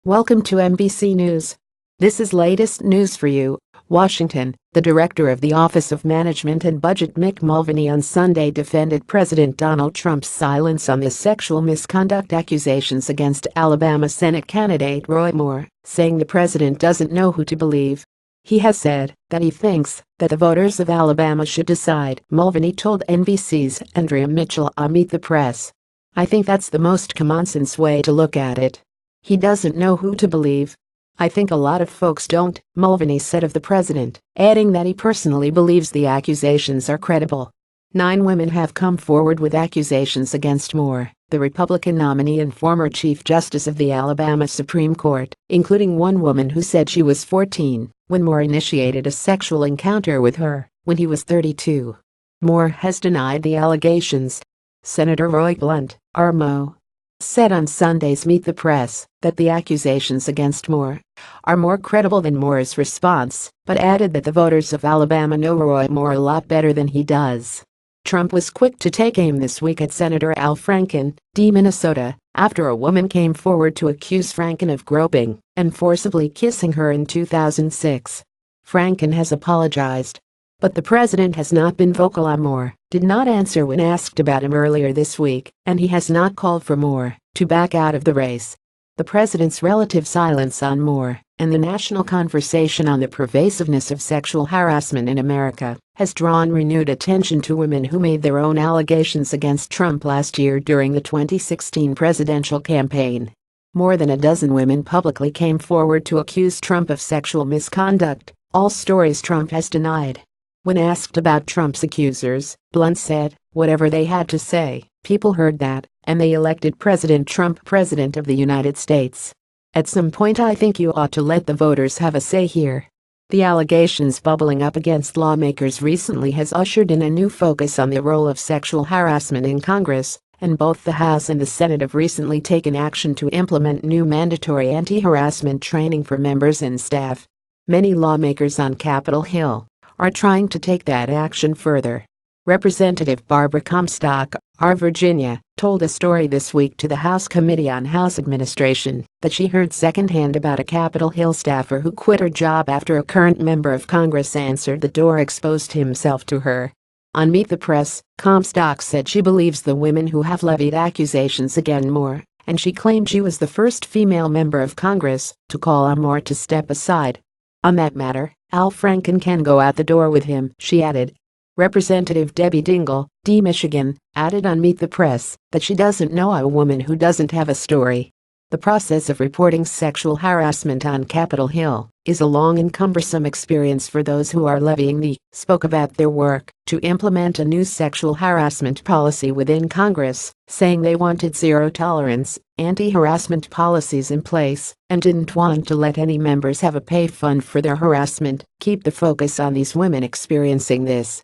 Welcome to NBC News. This is latest news for you. Washington, the director of the Office of Management and Budget Mick Mulvaney on Sunday defended President Donald Trump's silence on the sexual misconduct accusations against Alabama Senate candidate Roy Moore, saying the president doesn't know who to believe. He has said that he thinks that the voters of Alabama should decide, Mulvaney told NBC's Andrea Mitchell on Meet the Press. I think that's the most common-sense way to look at it. He doesn't know who to believe. I think a lot of folks don't, Mulvaney said of the president, adding that he personally believes the accusations are credible. 9 women have come forward with accusations against Moore, the Republican nominee and former Chief Justice of the Alabama Supreme Court, including one woman who said she was 14 when Moore initiated a sexual encounter with her when he was 32. Moore has denied the allegations. Senator Roy Blunt, RMO, said on Sunday's Meet the Press that the accusations against Moore are more credible than Moore's response, but added that the voters of Alabama know Roy Moore a lot better than he does. Trump was quick to take aim this week at Senator Al Franken, D. Minnesota, after a woman came forward to accuse Franken of groping and forcibly kissing her in 2006. Franken has apologized, but the president has not been vocal on Moore, did not answer when asked about him earlier this week, and he has not called for Moore to back out of the race. The president's relative silence on Moore and the national conversation on the pervasiveness of sexual harassment in America has drawn renewed attention to women who made their own allegations against Trump last year during the 2016 presidential campaign. More than a dozen women publicly came forward to accuse Trump of sexual misconduct, all stories Trump has denied. When asked about Trump's accusers, Blunt said, "Whatever they had to say, people heard that, and they elected President Trump president of the United States. At some point I think you ought to let the voters have a say here." The allegations bubbling up against lawmakers recently has ushered in a new focus on the role of sexual harassment in Congress, and both the House and the Senate have recently taken action to implement new mandatory anti-harassment training for members and staff. Many lawmakers on Capitol Hill are trying to take that action further. Representative Barbara Comstock, R. Virginia, told a story this week to the House Committee on House Administration that she heard secondhand about a Capitol Hill staffer who quit her job after a current member of Congress answered the door exposed himself to her. On Meet the Press, Comstock said she believes the women who have levied accusations against Moore, and she claimed she was the first female member of Congress to call on Moore to step aside. On that matter, Al Franken can go out the door with him, she added. Representative Debbie Dingell, D. Michigan, added on Meet the Press that she doesn't know a woman who doesn't have a story. The process of reporting sexual harassment on Capitol Hill is a long and cumbersome experience for those who are levying the spoke about their work to implement a new sexual harassment policy within Congress, saying they wanted zero-tolerance, anti-harassment policies in place and didn't want to let any members have a pay fund for their harassment. Keep the focus on these women experiencing this.